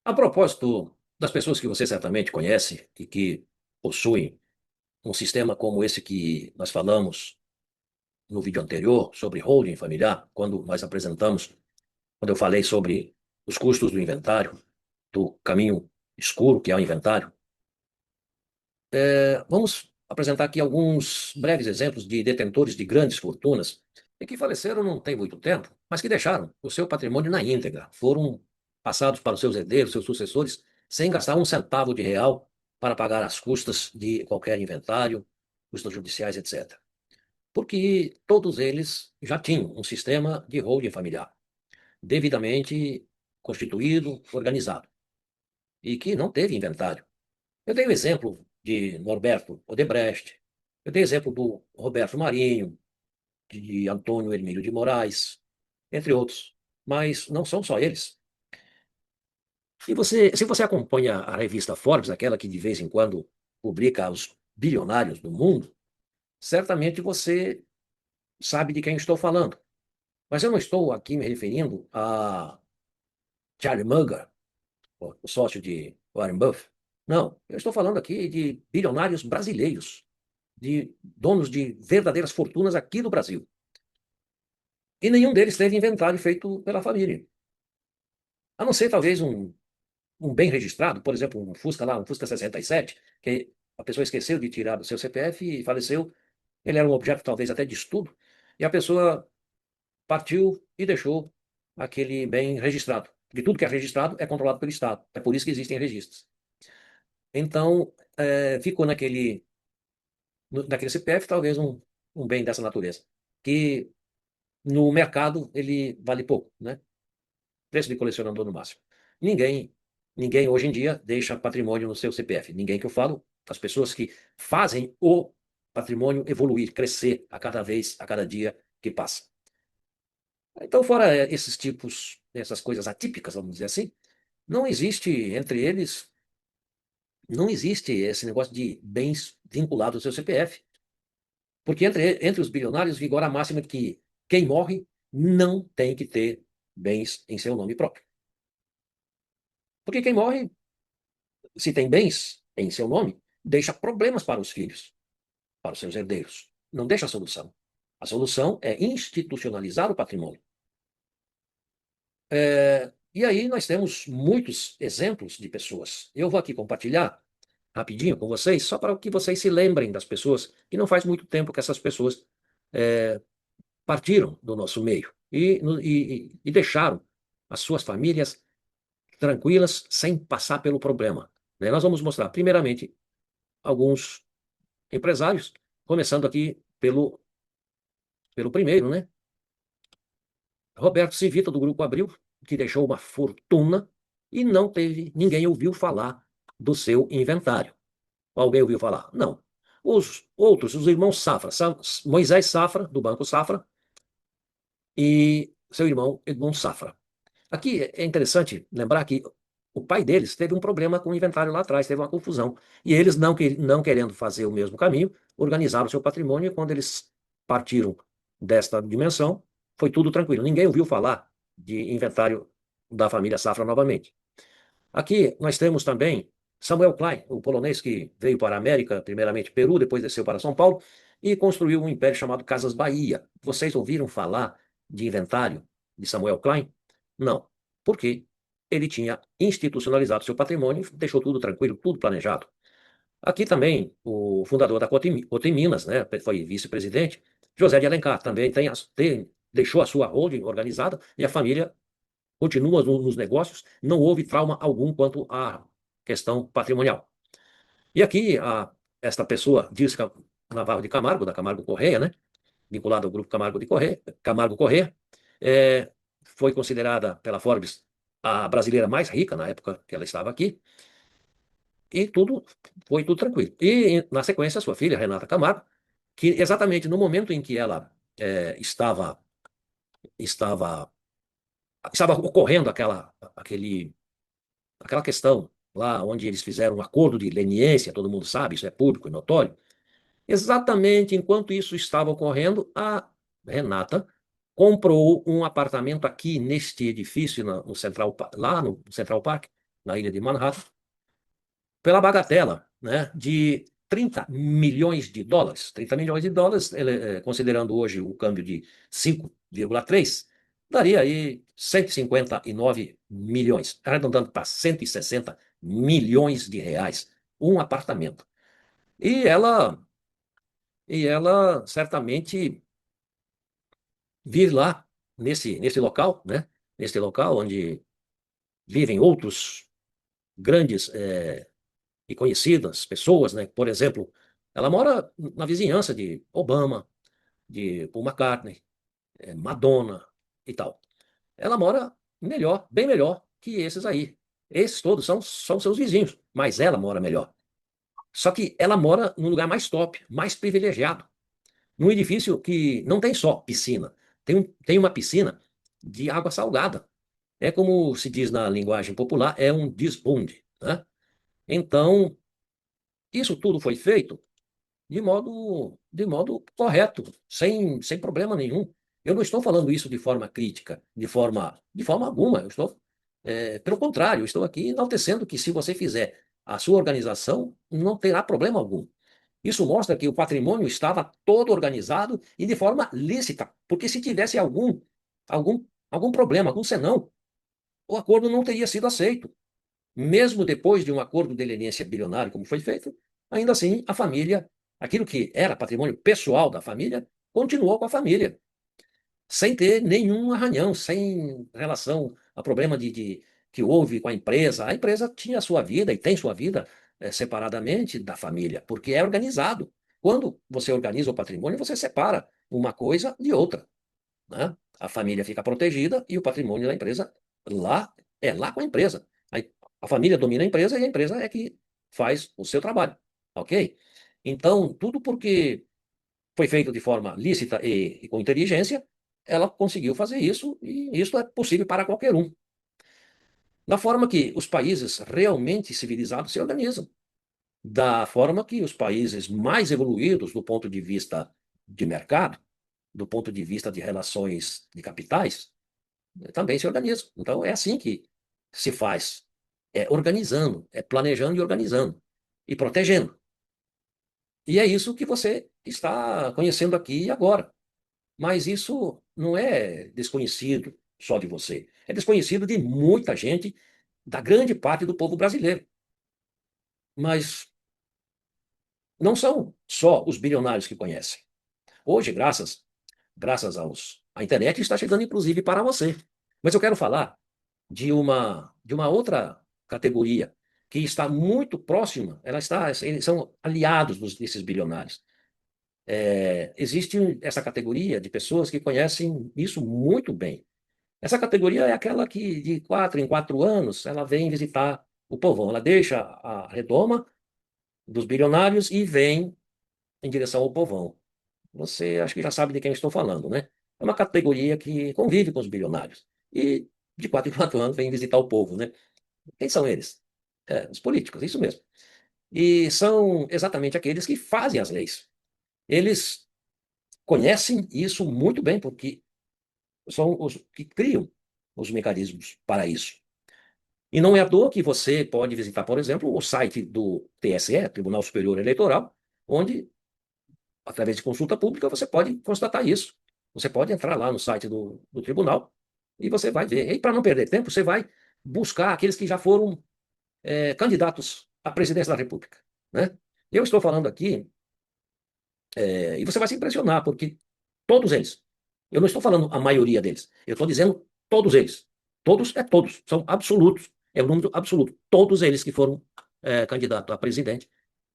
A propósito das pessoas que você certamente conhece e que possuem um sistema como esse que nós falamos no vídeo anterior sobre holding familiar, quando nós apresentamos, quando eu falei sobre os custos do inventário, do caminho escuro que é o inventário, vamos apresentar aqui alguns breves exemplos de detentores de grandes fortunas e que faleceram não tem muito tempo, mas que deixaram o seu patrimônio na íntegra, foram passados para os seus herdeiros, seus sucessores, sem gastar um centavo de real para pagar as custas de qualquer inventário, custas judiciais, etc. Porque todos eles já tinham um sistema de holding familiar, devidamente constituído, organizado, e que não teve inventário. Eu dei o exemplo de Norberto Odebrecht, eu dei exemplo do Roberto Marinho, de Antônio Hermílio de Moraes, entre outros. Mas não são só eles. Se você acompanha a revista Forbes, aquela que de vez em quando publica os bilionários do mundo, certamente você sabe de quem estou falando. Mas eu não estou aqui me referindo a Charlie Munger, o sócio de Warren Buffett. Não, eu estou falando aqui de bilionários brasileiros, de donos de verdadeiras fortunas aqui no Brasil. E nenhum deles teve inventário feito pela família. A não ser talvez um bem registrado, por exemplo, um Fusca lá, um Fusca 67, que a pessoa esqueceu de tirar do seu CPF e faleceu. Ele era um objeto talvez até de estudo, e a pessoa partiu e deixou aquele bem registrado. Porque tudo que é registrado é controlado pelo Estado. É por isso que existem registros. Então, ficou naquele CPF talvez um bem dessa natureza, que no mercado ele vale pouco, né? Preço de colecionador no máximo. Ninguém, ninguém hoje em dia deixa patrimônio no seu CPF. Ninguém que eu falo, as pessoas que fazem o patrimônio evoluir, crescer a cada vez, a cada dia que passa. Então, fora esses tipos, essas coisas atípicas, vamos dizer assim, não existe entre eles, não existe esse negócio de bens vinculados ao seu CPF. Porque entre os bilionários vigora a máxima de que quem morre não tem que ter bens em seu nome próprio. Porque quem morre, se tem bens em seu nome, deixa problemas para os filhos, para os seus herdeiros. Não deixa a solução. A solução é institucionalizar o patrimônio. E aí nós temos muitos exemplos de pessoas. Eu vou aqui compartilhar rapidinho com vocês, só para que vocês se lembrem das pessoas, que não faz muito tempo que essas pessoas é, partiram do nosso meio e deixaram as suas famílias tranquilas, sem passar pelo problema. Né? Nós vamos mostrar, primeiramente, alguns empresários, começando aqui pelo primeiro, né? Roberto Civita, do Grupo Abril, que deixou uma fortuna e não teve, ninguém ouviu falar do seu inventário. Alguém ouviu falar? Não. Os outros, os irmãos Safra, Moisés Safra, do Banco Safra, e seu irmão Edmond Safra. Aqui é interessante lembrar que o pai deles teve um problema com o inventário lá atrás, teve uma confusão. E eles, não querendo fazer o mesmo caminho, organizaram seu patrimônio e quando eles partiram desta dimensão, foi tudo tranquilo. Ninguém ouviu falar de inventário da família Safra novamente. Aqui nós temos também Samuel Klein, o polonês que veio para a América, primeiramente Peru, depois desceu para São Paulo, e construiu um império chamado Casas Bahia. Vocês ouviram falar de inventário de Samuel Klein? Não. Por quê? Ele tinha institucionalizado seu patrimônio e deixou tudo tranquilo, tudo planejado. Aqui também o fundador da Coteminas, né, foi vice-presidente, José de Alencar, também deixou a sua holding organizada e a família continua nos negócios, não houve trauma algum quanto à questão patrimonial. E aqui, esta pessoa, diz que Navarro de Camargo, da Camargo Correia, né, vinculada ao grupo Camargo Correia, foi considerada pela Forbes a brasileira mais rica na época que ela estava aqui, e foi tudo tranquilo. E, na sequência, sua filha, Renata Camargo, que exatamente no momento em que ela estava, estava ocorrendo aquela questão lá onde eles fizeram um acordo de leniência, todo mundo sabe, isso é público e notório. Exatamente enquanto isso estava ocorrendo, a Renata comprou um apartamento aqui neste edifício, no Central, lá no Central Park, na ilha de Manhattan, pela bagatela, né, de 30 milhões de dólares. 30 milhões de dólares, considerando hoje o câmbio de 5,3, daria aí 159 milhões, arredondando para 160 milhões de reais, um apartamento. E ela certamente vir lá, nesse local, né, nesse local onde vivem outros grandes e conhecidas pessoas, né? Por exemplo, ela mora na vizinhança de Obama, de Paul McCartney, Madonna e tal. Ela mora melhor, bem melhor que esses aí. Esses todos são seus vizinhos, mas ela mora melhor. Só que ela mora num lugar mais top, mais privilegiado, num edifício que não tem só piscina, tem uma piscina de água salgada. É como se diz na linguagem popular, é um desbunde, né? Então, isso tudo foi feito de modo correto, sem problema nenhum. Eu não estou falando isso de forma crítica, de forma alguma. Eu estou, pelo contrário, eu estou aqui enaltecendo que se você fizer a sua organização, não terá problema algum. Isso mostra que o patrimônio estava todo organizado e de forma lícita, porque se tivesse algum problema, algum senão, o acordo não teria sido aceito. Mesmo depois de um acordo de leniência bilionário, como foi feito, ainda assim a família, aquilo que era patrimônio pessoal da família, continuou com a família, sem ter nenhum arranhão, sem relação a problema que houve com a empresa. A empresa tinha a sua vida e tem sua vida separadamente da família, porque é organizado. Quando você organiza o patrimônio, você separa uma coisa de outra, né? A família fica protegida e o patrimônio da empresa lá é lá com a empresa. A família domina a empresa e a empresa é que faz o seu trabalho, ok? Então, tudo porque foi feito de forma lícita e com inteligência, ela conseguiu fazer isso e isso é possível para qualquer um. Da forma que os países realmente civilizados se organizam, da forma que os países mais evoluídos do ponto de vista de mercado, do ponto de vista de relações de capitais, também se organizam. Então, é assim que se faz. É organizando, é planejando e organizando. E protegendo. E é isso que você está conhecendo aqui e agora. Mas isso não é desconhecido só de você. É desconhecido de muita gente, da grande parte do povo brasileiro. Mas não são só os bilionários que conhecem. Hoje, graças à internet, está chegando inclusive para você. Mas eu quero falar de uma outra categoria que está muito próxima, eles são aliados desses bilionários. Existe essa categoria de pessoas que conhecem isso muito bem. Essa categoria é aquela que, de 4 em 4 anos, ela vem visitar o povão. Ela deixa a redoma dos bilionários e vem em direção ao povão. Você acho que já sabe de quem eu estou falando, né? É uma categoria que convive com os bilionários. E de 4 em 4 anos vem visitar o povo, né? Quem são eles? Os políticos, isso mesmo. E são exatamente aqueles que fazem as leis. Eles conhecem isso muito bem, porque são os que criam os mecanismos para isso. E não é à toa que você pode visitar, por exemplo, o site do TSE, Tribunal Superior Eleitoral, onde, através de consulta pública, você pode constatar isso. Você pode entrar lá no site do tribunal e você vai ver. E para não perder tempo, você vai buscar aqueles que já foram candidatos à presidência da República, né? Eu estou falando aqui, e você vai se impressionar, porque todos eles, eu não estou falando a maioria deles, eu estou dizendo todos eles. Todos é todos, são absolutos, é o número absoluto. Todos eles que foram candidatos a presidente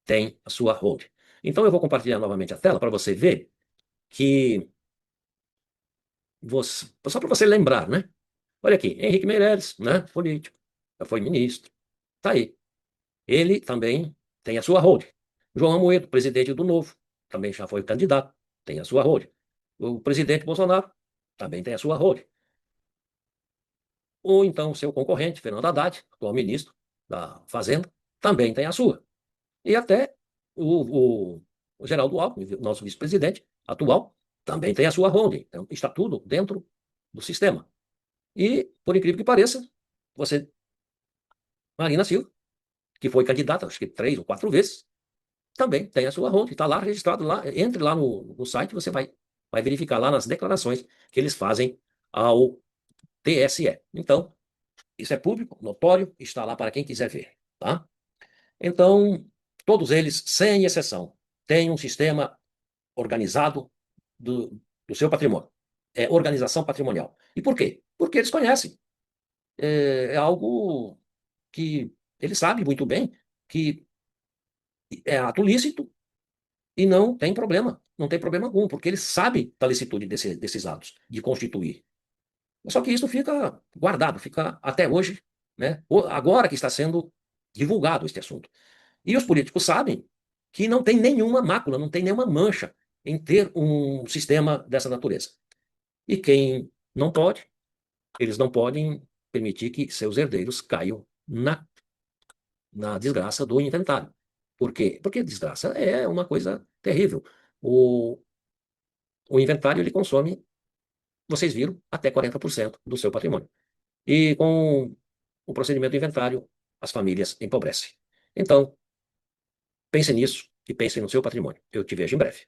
têm a sua hold. Então eu vou compartilhar novamente a tela para você ver que, só para você lembrar, né? Olha aqui, Henrique Meirelles, né? Político, já foi ministro, tá aí. Ele também tem a sua hold. João Amoedo, presidente do Novo, também já foi candidato, tem a sua hold. O presidente Bolsonaro também tem a sua hold. Ou então seu concorrente, Fernando Haddad, atual ministro da Fazenda, também tem a sua. E até o Geraldo Alckmin, nosso vice-presidente atual, também tem a sua holding. Então, está tudo dentro do sistema. E, por incrível que pareça, você Marina Silva, que foi candidata, acho que 3 ou 4 vezes, também tem a sua holding, está lá registrado lá. Entre lá no site, você vai verificar lá nas declarações que eles fazem ao TSE. Então, isso é público, notório, está lá para quem quiser ver, tá? Então, todos eles, sem exceção, têm um sistema organizado do seu patrimônio. É organização patrimonial. E por quê? Porque eles conhecem. É algo que eles sabem muito bem que é ato lícito e não tem problema. Não tem problema algum, porque eles sabem da licitude desses atos, de constituir. Só que isso fica guardado, fica até hoje, né? Agora que está sendo divulgado este assunto. E os políticos sabem que não tem nenhuma mácula, não tem nenhuma mancha em ter um sistema dessa natureza. E quem não pode, eles não podem permitir que seus herdeiros caiam na desgraça do inventário. Por quê? Porque desgraça é uma coisa terrível. O, o inventário ele consome, vocês viram, até 40% do seu patrimônio. E com o procedimento do inventário, as famílias empobrecem. Então, pense nisso e pense no seu patrimônio. Eu te vejo em breve.